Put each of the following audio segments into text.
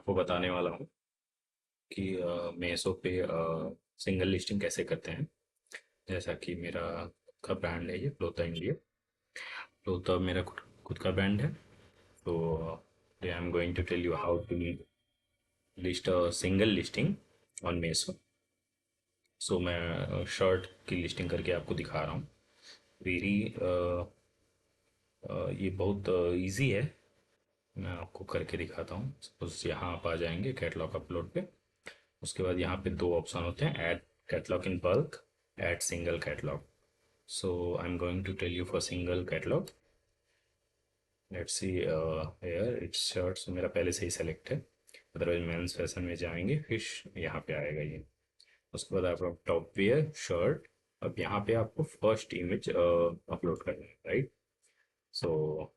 आपको बताने वाला हूँ कि मेसो पे सिंगल लिस्टिंग कैसे करते हैं। जैसा कि मेरा खुद का ब्रांड है, ये फ्लोता इंडिया। फ्लोता मेरा खुद का ब्रांड है। तो I am going to tell you how to list a single listing on Meesho. So मैं शर्ट की लिस्टिंग करके आपको दिखा रहा हूँ। वेरी ये बहुत इजी है। मैं आपको करके दिखाता हूँ। सपोज यहाँ आप आ जाएंगे कैटलॉग अपलोड पे। उसके बाद यहाँ पे दो ऑप्शन होते हैं, add catalogue in bulk, add single catalogue. So I am going to tell you for single catalogue. Let's see here it's shirts मेरा पहले से ही सेलेक्ट है। अदरवाइज मेंस फैशन में जाएंगे, फिर यहाँ पे आएगा ये। उसके बाद आपका टॉप वेयर शर्ट। अब यहाँ पे आपको फर्स्ट इमेज अपलोड करना है, राइट। सो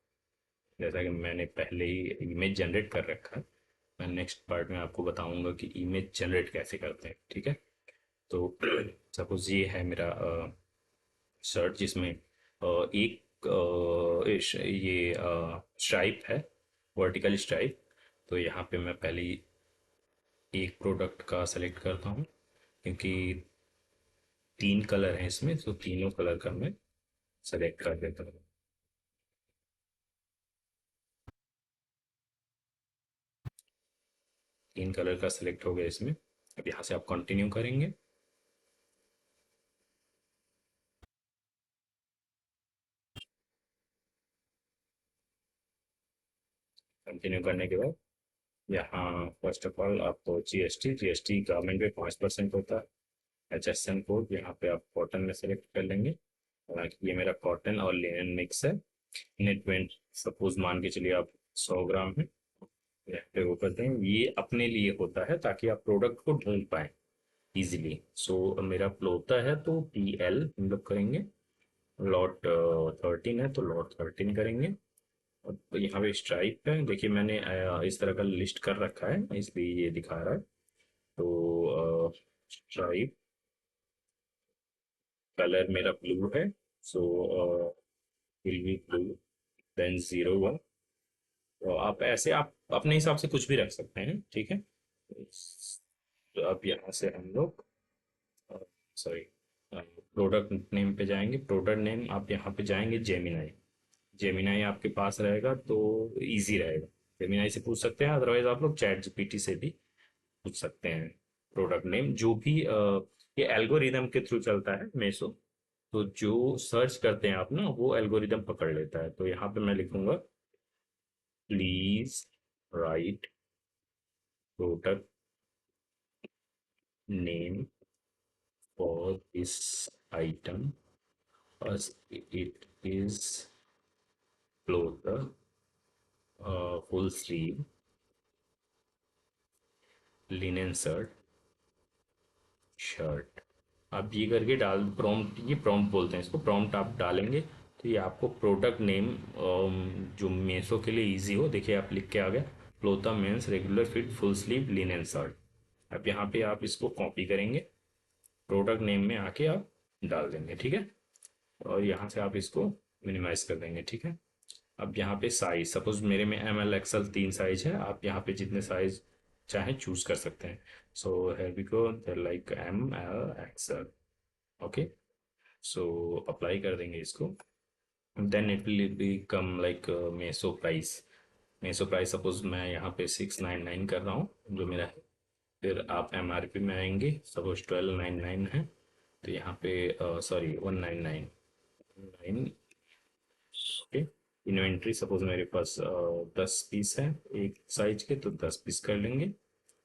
जैसा कि मैंने पहले ही इमेज जनरेट कर रखा है, मैं नेक्स्ट पार्ट में आपको बताऊंगा कि इमेज जनरेट कैसे करते हैं, ठीक है। तो सपोज ये है मेरा शर्ट जिसमें एक ये स्ट्राइप है, वर्टिकल स्ट्राइप। तो यहाँ पे मैं पहले ही एक प्रोडक्ट का सेलेक्ट करता हूँ, क्योंकि तीन कलर हैं इसमें, तो तीनों कलर का मैं सेलेक्ट कर देता हूँ। तीन कलर का सेलेक्ट हो गया इसमें। अब यहाँ से आप कंटिन्यू करेंगे। कंटिन्यू करने के बाद यहाँ फर्स्ट ऑफ ऑल आपको जीएसटी गवर्नमेंट पे 5% होता है। HSN कोड यहाँ पे आप कॉटन में सेलेक्ट कर लेंगे। हालांकि ये मेरा कॉटन और लिनन मिक्स है। नेट वेट सपोज मान के चलिए आप 100 ग्राम है, यहाँ पे वो करते हैं। ये अपने लिए होता है ताकि आप प्रोडक्ट को ढूंढ पाए इजीली। सो मेरा प्लोता है तो PL हम लोग करेंगे। लॉट 13 है तो लॉट 13 करेंगे। और यहाँ पे स्ट्राइप है, देखिए मैंने इस तरह का लिस्ट कर रखा है इसलिए ये दिखा रहा है। तो स्ट्राइप कलर मेरा ब्लू है। So will be blue, then 01। तो आप ऐसे आप अपने हिसाब से कुछ भी रख सकते हैं, ठीक है। तो अब यहाँ से हम लोग सॉरी प्रोडक्ट नेम पे जाएंगे। प्रोडक्ट नेम आप यहाँ पे जाएंगे जेमिनाई। जेमिनाई आपके पास रहेगा तो इजी रहेगा। जेमिनाई से पूछ सकते हैं, अदरवाइज आप लोग चैट जीपीटी से भी पूछ सकते हैं। प्रोडक्ट नेम जो भी ये एल्गोरिदम के थ्रू चलता है मेसो। तो जो सर्च करते हैं आप ना, वो एल्गोरिदम पकड़ लेता है। तो यहाँ पे मैं लिखूंगा please right product name for this item as it is cloth full sleeve linen shirt. आप ये करके डाल प्रॉम्प्ट, ये प्रॉम्प्ट बोलते हैं इसको, प्रॉम्प्ट आप डालेंगे तो ये आपको प्रोडक्ट नेम जो मेसो के लिए इजी हो, देखिए आप लिख के आ गया क्लोथा men's regular fit full sleeve linen shirt. अब यहाँ पे आप इसको कॉपी करेंगे, प्रोडक्ट नेम में आके आप डाल देंगे, ठीक है। और यहाँ से आप इसको मिनिमाइज कर देंगे, ठीक है। अब यहाँ पे साइज, सपोज मेरे में ML XL तीन साइज है, आप यहाँ पे जितने साइज चाहे चूज कर सकते हैं। So here we go like ML XL। Okay, so apply कर देंगे इसको। Then it will become like Meesho price. Meesho price suppose मैं यहाँ पे 699 कर रहा हूँ जो मेरा है। फिर आप MRP में आएंगे, सपोज 1299 है तो यहाँ पे सॉरी 199 ओके। इन्वेंट्री सपोज मेरे पास 10 पीस है एक साइज के, तो 10 पीस कर लेंगे।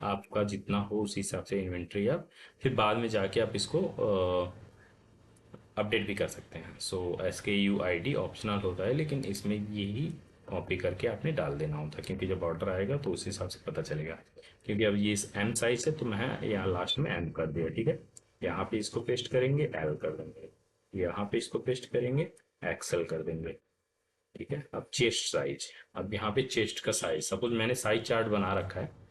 आपका जितना हो उस हिसाब से इन्वेंट्री आप फिर बाद में जाके आप इसको अपडेट भी कर सकते हैं। सो SKU ID ऑप्शनल होता है, लेकिन इसमें यही कॉपी करके आपने डाल देना होता है, क्योंकि जब ऑर्डर आएगा तो उस हिसाब से पता चलेगा। क्योंकि अब ये M साइज है तो मैं यहाँ लास्ट में M कर दिया, ठीक है। यहाँ पे इसको पेस्ट करेंगे, L कर देंगे। यहाँ पे इसको पेस्ट करेंगे, XL कर देंगे, ठीक है। अब चेस्ट साइज, अब यहाँ पे चेस्ट का साइज सपोज मैंने साइज चार्ट बना रखा है।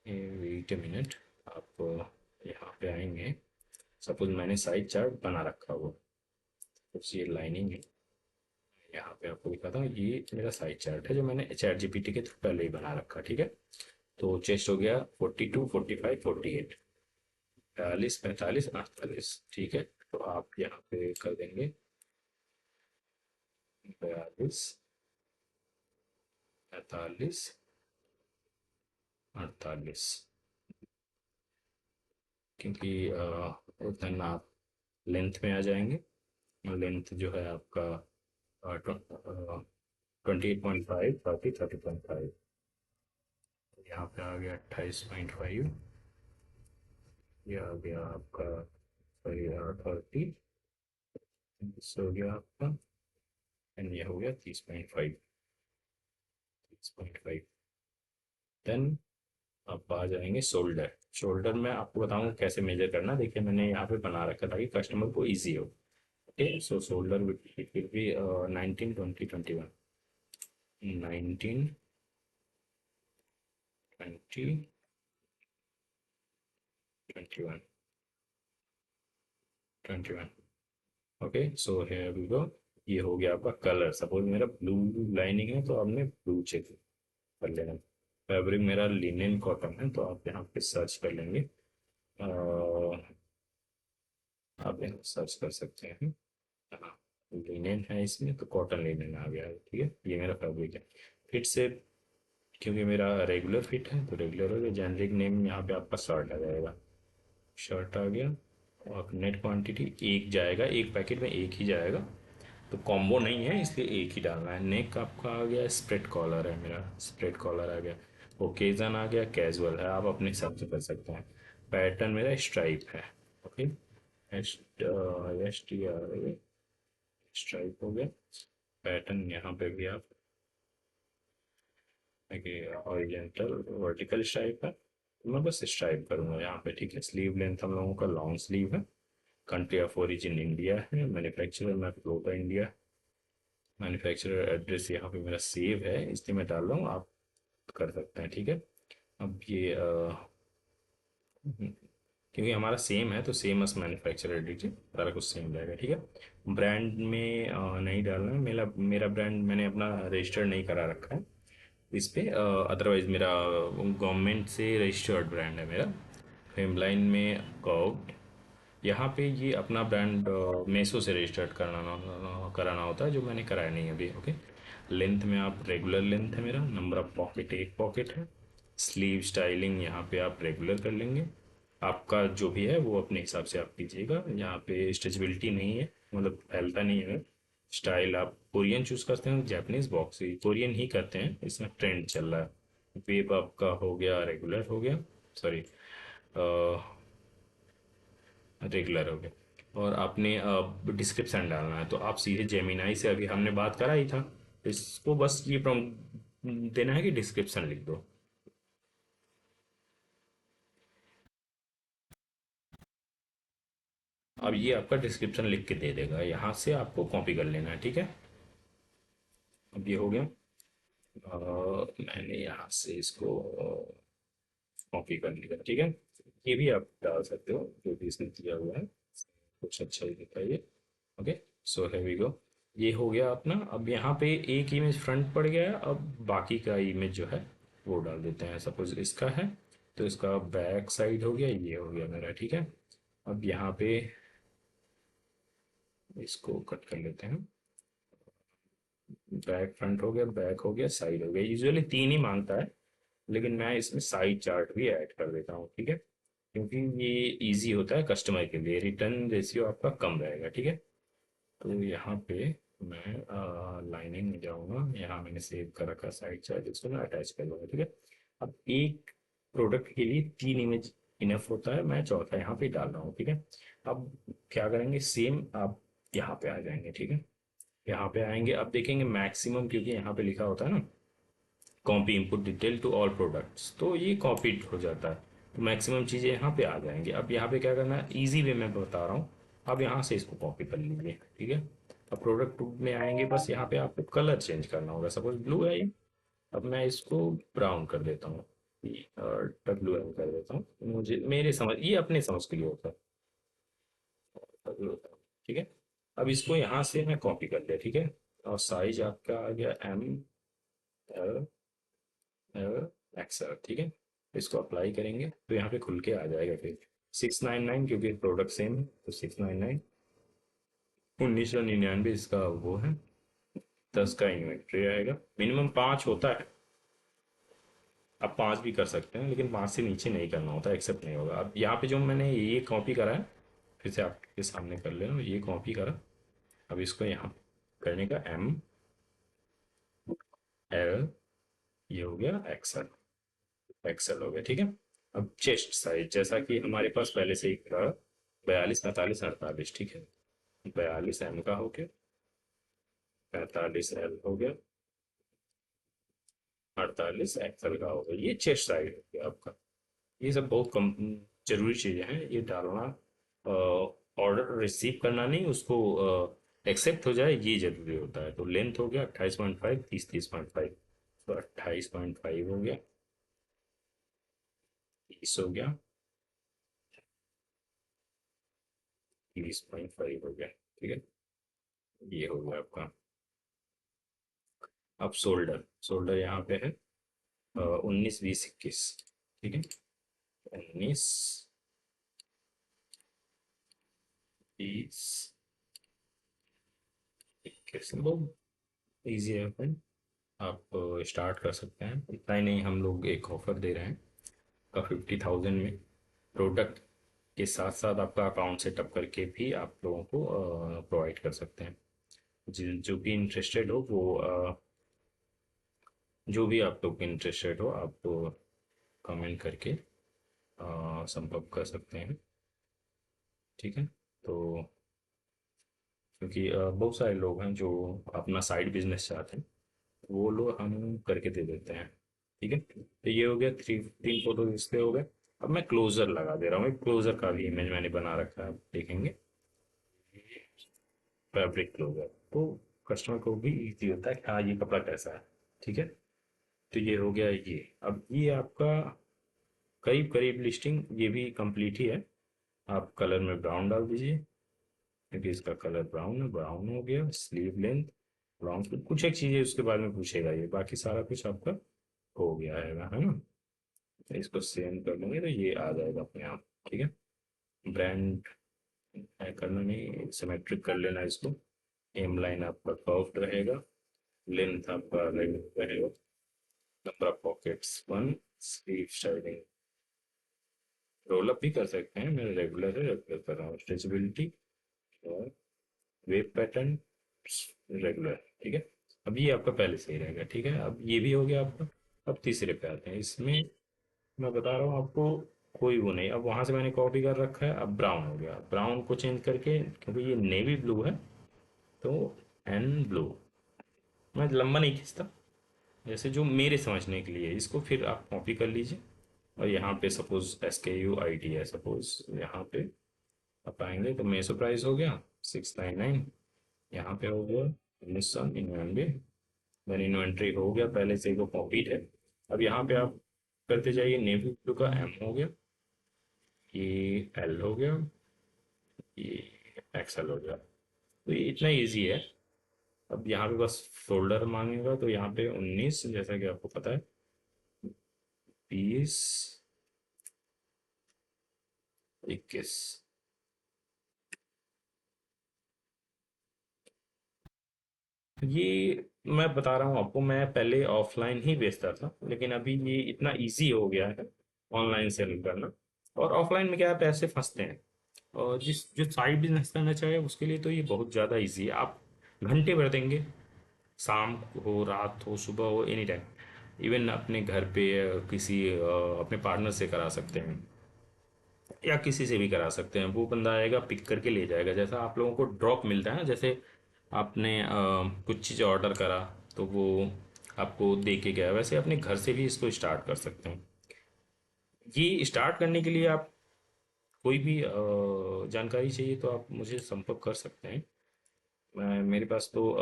वेट ए मिनट, आप यहाँ पे आएंगे। सपोज मैंने साइज चार्ट बना रखा हुआ, कुछ ये लाइनिंग है। यहाँ पे आपको दिखाता हूँ, ये मेरा साइज चार्ट है जो मैंने चैट जीपीटी के थ्रू पहले ही बना रखा, ठीक है। तो चेस्ट हो गया 42, 45, 48, 42, 45, 48। ठीक है, तो आप यहाँ पे कर देंगे 42, 45, 48, क्योंकि उतना आप लेंथ में आ जाएंगे। लेंथ जो है आपका 28.5, 30, 30.5। यहाँ पे आ गया 28.5। ये आ गया आपका, सॉरी, 30 हो गया आपका। एंड ये हो गया 30.5, 30.5। देन आप आ जाएंगे शोल्डर। शोल्डर में आपको बताऊंगा कैसे मेजर करना। देखिए मैंने यहाँ पे बना रखा ताकि कस्टमर को इजी हो। Okay, so shoulder will be 19, 20, 21, 19, 20, 21, 21। Okay, so here we go. ये हो गया आपका कलर। सपोज मेरा ब्लू लाइनिंग है तो आपने ब्लू चेक कर लेना। फैब्रिक मेरा लिनन कॉटन है तो आप यहाँ पे सर्च कर लेंगे। आप यहाँ सर्च कर सकते हैं। हाँ, लिनन है इसमें तो कॉटन लिनन आ गया है। ठीक है, ये मेरा फैब्रिक है। फिट से, क्योंकि मेरा रेगुलर फिट है तो रेगुलर हो गया। जेनरिक नेम यहाँ पे आपका शर्ट आ जाएगा। शर्ट आ गया। और नेट क्वांटिटी एक जाएगा, एक पैकेट में एक ही जाएगा, तो कॉम्बो नहीं है इसलिए एक ही डालना है। नेक आपका आ गया, स्प्रेड कॉलर है मेरा, स्प्रेड कॉलर आ गया। ओकेजन आ गया, कैजुअल है, आप अपने हिसाब से कर सकते हैं। पैटर्न मेरा स्ट्राइप है। Okay, S S T R, stripe हो गया। पैटर्न यहाँ पे भी आप देखिए, हॉरिजेंटल वर्टिकल स्ट्राइप है तो मैं बस स्ट्राइप करूंगा यहाँ पे। ठीक है, स्लीव लेंथ हम लोगों का लॉन्ग स्लीव है। कंट्री ऑफ ओरिजिन इंडिया है। मैन्युफैक्चरर मैं फ्लोटा इंडिया। मैन्युफैक्चरर एड्रेस यहाँ पे मेरा सेव है इसलिए मैं डाल रहा हूँ, आप कर सकते हैं। ठीक है, अब ये क्योंकि हमारा सेम है तो सेम अस मैन्युफैक्चरर डिटेल, सारा कुछ सेम रहेगा। ठीक है, ब्रांड में नहीं डालना है। मेरा मेरा ब्रांड मैंने अपना रजिस्टर्ड नहीं करा रखा है इस पे। अदरवाइज मेरा गवर्नमेंट से रजिस्टर्ड ब्रांड है मेरा। फेमलाइन में कर्व्ड। यहाँ पे ये अपना ब्रांड मेसो से रजिस्टर्ड कराना होता है, जो मैंने कराया नहीं अभी। ओके, लेंथ में आप रेगुलर लेंथ है मेरा। नंबर ऑफ पॉकेट एक पॉकेट है। स्लीव स्टाइलिंग यहाँ पे आप रेगुलर कर लेंगे। आपका जो भी है वो अपने हिसाब से आप कीजिएगा। यहाँ पे स्ट्रेचबिलिटी नहीं है, मतलब फैलता नहीं है। स्टाइल आप कोरियन चूज करते हैं, जापानीज बॉक्सी, कोरियन ही करते हैं, इसमें ट्रेंड चल रहा है। वेब आपका हो गया, रेगुलर हो गया, सॉरी, रेगुलर हो गया। और आपने डिस्क्रिप्शन डालना है तो आप सीधे जेमिनाई से, अभी हमने बात करा ही था, तो इसको बस ये प्रॉम्प्ट देना है कि डिस्क्रिप्शन लिख दो। अब ये आपका डिस्क्रिप्शन लिख के दे देगा, यहाँ से आपको कॉपी कर लेना है। ठीक है, अब ये हो गया। मैंने यहाँ से इसको कॉपी कर लिया। ठीक है, ये भी आप डाल सकते हो जो भी इसने दिया हुआ है, कुछ अच्छा ही दिखा ये। ओके, सो है वी गो। ये हो गया अपना। अब यहाँ पे एक इमेज फ्रंट पड़ गया है, अब बाकी का इमेज जो है वो डाल देते हैं। सपोज इसका है तो इसका बैक साइड हो गया, ये हो गया मेरा। ठीक है, अब यहाँ पे इसको कट कर लेते हैं। बैक फ्रंट हो गया, बैक हो गया, साइड हो गया। यूजुअली तीन ही मांगता है, लेकिन मैं इसमें साइड चार्ट भी ऐड कर देता हूँ। ठीक है, क्योंकि ये इजी होता है कस्टमर के लिए, रिटर्न रेशियो आपका कम रहेगा। ठीक है, तो यहाँ पे मैं लाइनिंग में जाऊँगा। यहाँ मैंने सेव कर रखा साइड चार्ट, इसको मैं अटैच कर लूँगा। ठीक है, अब एक प्रोडक्ट के लिए तीन इमेज इनफ होता है, मैं चौथा यहाँ पे डाल रहा हूँ। ठीक है, अब क्या करेंगे, सेम आप यहाँ पे आ जाएंगे। ठीक है, यहाँ पे आएंगे, अब देखेंगे मैक्सिमम, क्योंकि यहाँ पे लिखा होता है ना copy input detail to all products, तो ये कॉपीड हो जाता है। तो मैक्सिमम चीज़ें यहाँ पे आ जाएंगी। अब यहाँ पे क्या करना है, इजी वे में बता रहा हूँ। अब यहाँ से इसको कॉपी कर लीजिए। ठीक है, अब प्रोडक्ट टू में आएंगे, बस यहाँ पे आपको कलर चेंज करना होगा। सपोज ब्लू है ये, अब मैं इसको ब्राउन कर देता हूँ, ब्लू एम कर देता हूँ। मुझे मेरे समझ, ये अपने समझ के लिए होता है, W होता है। ठीक है, अब इसको यहाँ से मैं कॉपी कर लिया। ठीक है, और साइज आपका आ गया एम, एल, एल, एक्सएल। ठीक है, इसको अप्लाई करेंगे तो यहाँ पे खुल के आ जाएगा फिर 699, क्योंकि प्रोडक्ट सेम है तो 699। 1999 इसका वो है। 10 का इन्वेंट्री आएगा, मिनिमम 5 होता है। आप 5 भी कर सकते हैं, लेकिन 5 से नीचे नहीं करना होता, एक्सेप्ट नहीं होगा। अब यहाँ पे जो मैंने ये कॉपी करा है, फिर से आपके सामने कर ले रहा हूँ, ये कॉपी करा। अब इसको यहाँ करने का ML, ये हो गया एक्सेल। एक्सेल हो गया, ठीक है। अब चेस्ट साइज जैसा कि हमारे पास पहले से ही था, 42, 45, 48, ठीक है। 42 M का हो गया, 45L हो गया, 48 एक्सेल का हो गया। ये चेस्ट साइज हो गया आपका। ये सब बहुत कम जरूरी चीजें हैं ये डालना। ऑर्डर रिसीव करना नहीं, उसको एक्सेप्ट हो जाए ये जरूरी होता है। तो लेंथ हो गया 28.5, 30, 30.5, तो 28.5 हो गया, 30 हो गया, 30.5 हो गया, ठीक है। ये हो गया आपका। अब शोल्डर, शोल्डर यहाँ पे है 19, 20, 21, ठीक है। 19, 20, 21 बहुत ईजी है फ्रेंड। आप स्टार्ट कर सकते हैं। इतना ही नहीं, हम लोग एक ऑफर दे रहे हैं का 50,000 में प्रोडक्ट के साथ साथ आपका अकाउंट सेटअप करके भी आप लोगों को प्रोवाइड कर सकते हैं। जो भी इंटरेस्टेड हो वो जो भी आप लोग इंटरेस्टेड हो आप कमेंट करके संपर्क कर सकते हैं, ठीक है। तो क्योंकि बहुत सारे लोग हैं जो अपना साइड बिजनेस चाहते हैं, वो लोग हम करके दे देते हैं, ठीक है। तो ये हो गया, 3 फोटो इसके हो गए। अब मैं क्लोजर लगा दे रहा हूँ। क्लोजर का भी इमेज मैंने बना रखा है, आप देखेंगे। फैब्रिक क्लोजर, तो कस्टमर को भी इजी होता है कि हाँ ये कपड़ा कैसा है, ठीक है। तो ये हो गया ये। अब ये आपका करीब करीब लिस्टिंग ये भी कंप्लीट ही है। आप कलर में ब्राउन डाल दीजिए, क्योंकि इसका कलर ब्राउन है। ब्राउन हो गया, स्लीव लेंथ ब्राउन। कुछ एक चीजें उसके बारे में पूछेगा ये, बाकी सारा कुछ आपका हो गया है ना। तो इसको सेंड कर देंगे तो ये आ जाएगा अपने आप, ठीक है। ब्रांड करना नहीं, सिमेट्रिक कर लेना इसको। एम लाइन आपका कर्व्ड रहेगा, लेंथ आपका रेगुलर रहेगा। Number of pockets 1, sleeve styling roll up भी कर सकते हैं, मैं रेगुलर है रेगुलर कर रहा हूँ। स्ट्रेचेबिलिटी और वेब पैटर्न रेगुलर, ठीक है। अब ये आपका पहले से ही रहेगा, ठीक है। अब ये भी हो गया आपका। अब तीसरे पे आते हैं। इसमें मैं बता रहा हूँ आपको, कोई वो नहीं। अब वहां से मैंने कॉपी कर रखा है। अब ब्राउन हो गया, ब्राउन को चेंज करके, क्योंकि ये नेवी ब्लू है तो एन ब्लू। मैं लंबा नहीं खींचता, जैसे जो मेरे समझने के लिए, इसको फिर आप कॉपी कर लीजिए। और यहाँ पे सपोज SKUID है, सपोज यहाँ पे आप आएंगे तो मेसो प्राइस हो गया 699। यहाँ पे हो गया 1999। देन इन्वेंट्री हो गया, पहले से ही वो कॉपीड है। अब यहाँ पे आप करते जाइए। नेवी ब्लू का M हो गया, ये L हो गया, ये XL हो गया। तो ये इतना इजी है। अब यहाँ पे बस फोल्डर मांगेगा, तो यहाँ पे 19 जैसा कि आपको पता है, 20, 21। ये मैं बता रहा हूँ आपको, मैं पहले ऑफलाइन ही बेचता था, लेकिन अभी ये इतना इजी हो गया है ऑनलाइन सेल करना। और ऑफलाइन में क्या है, पैसे फंसते हैं। और जिस जो साइड बिजनेस करना चाहे उसके लिए तो ये बहुत ज़्यादा इजी है। आप घंटे भर देंगे, शाम हो, रात हो, सुबह हो, एनी टाइम। इवन अपने घर पे किसी अपने पार्टनर से करा सकते हैं, या किसी से भी करा सकते हैं। वो बंदा आएगा, पिक करके ले जाएगा। जैसा आप लोगों को ड्रॉप मिलता है ना, जैसे आपने कुछ चीज़ ऑर्डर करा तो वो आपको दे के गया, वैसे अपने घर से भी इसको स्टार्ट कर सकते हैं। ये स्टार्ट करने के लिए आप कोई भी जानकारी चाहिए तो आप मुझे संपर्क कर सकते हैं। मेरे पास तो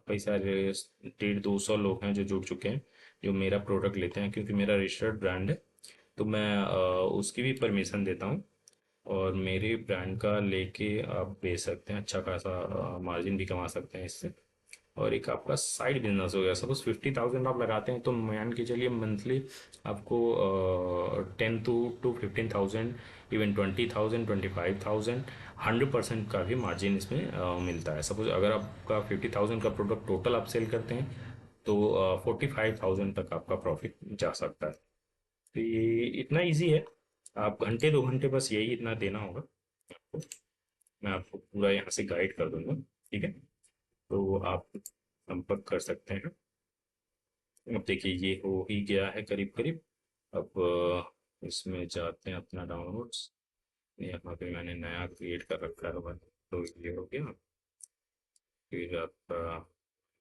कई सारे 150-200 लोग हैं जो जुड़ चुके हैं, जो मेरा प्रोडक्ट लेते हैं, क्योंकि मेरा रजिस्टर्ड ब्रांड है। तो मैं उसकी भी परमिशन देता हूँ। और मेरे ब्रांड का लेके आप बेच सकते हैं, अच्छा खासा मार्जिन भी कमा सकते हैं इससे। और एक आपका साइड बिजनेस हो गया। सपोज 50,000 आप लगाते हैं तो मान के चलिए मंथली आपको 10 to 15,000, इवन 20,000, 25,000, 100% का भी मार्जिन इसमें मिलता है। सपोज अगर आपका 50,000 का प्रोडक्ट टोटल आप सेल करते हैं तो 45,000 तक आपका प्रॉफिट जा सकता है। तो ये इतना इजी है। आप घंटे 2 घंटे बस यही इतना देना होगा आपको। मैं आपको पूरा यहाँ से गाइड कर दूंगा, ठीक है? तो आप संपर्क कर सकते हैं। अब देखिए ये हो ही गया है करीब करीब। अब इसमें जाते हैं अपना डाउनलोड्स। यहाँ पे मैंने नया क्रिएट कर रखा है, तो ये हो गया। फिर आपका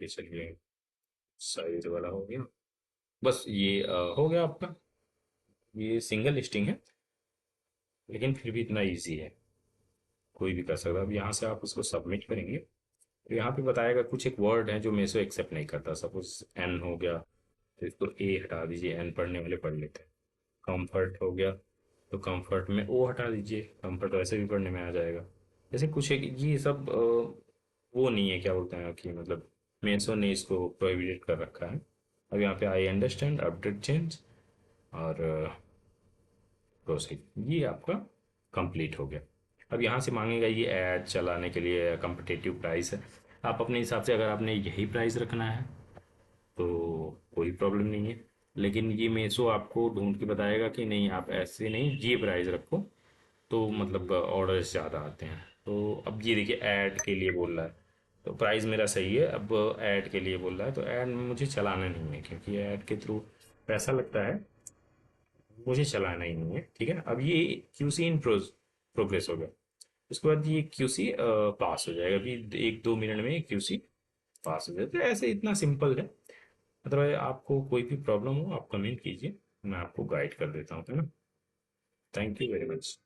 ये चलिए साइज वाला हो गया। बस ये हो गया आपका। ये सिंगल लिस्टिंग है लेकिन फिर भी इतना इजी है, कोई भी कर सकता है। अब यहाँ से आप उसको सबमिट करेंगे तो यहाँ पे बताएगा कुछ एक वर्ड है जो मेसो एक्सेप्ट नहीं करता। सपोज एन हो गया तो इसको ए हटा दीजिए, एन पढ़ने वाले पढ़ लेते हैं। कंफर्ट हो गया तो कंफर्ट में ओ हटा दीजिए, कंफर्ट वैसे भी पढ़ने में आ जाएगा। जैसे कुछ एक ये सब वो नहीं है, क्या बोलते हैं कि मतलब मेसो ने इसको प्रोहिबिटेड कर रखा है। अब यहाँ पे आई अंडरस्टैंड, अपडेट चेंज और प्रोसीड, ये आपका कंप्लीट हो गया। अब यहाँ से मांगेगा ये ऐड चलाने के लिए कंपटीटिव प्राइस है। आप अपने हिसाब से अगर आपने यही प्राइस रखना है तो कोई प्रॉब्लम नहीं है। लेकिन ये मेसो आपको ढूंढ के बताएगा कि नहीं आप ऐसे नहीं ये प्राइस रखो, तो मतलब ऑर्डर्स ज़्यादा आते हैं। तो अब ये देखिए ऐड के लिए बोल रहा है तो प्राइस मेरा सही है। अब ऐड के लिए बोल रहा है तो ऐड में मुझे चलाना नहीं है क्योंकि ऐड के थ्रू पैसा लगता है, मुझे चलाना ही नहीं है। ठीक है, अब ये क्यूसी इन प्रोग्रेस हो गया। उसके बाद ये क्यूसी पास हो जाएगा अभी 1-2 मिनट में। क्यूसी पास हो जाएगा। तो ऐसे इतना सिंपल है। अदरवाइज आपको कोई भी प्रॉब्लम हो आप कमेंट कीजिए, मैं आपको गाइड कर देता हूँ, है ना? Thank you very much.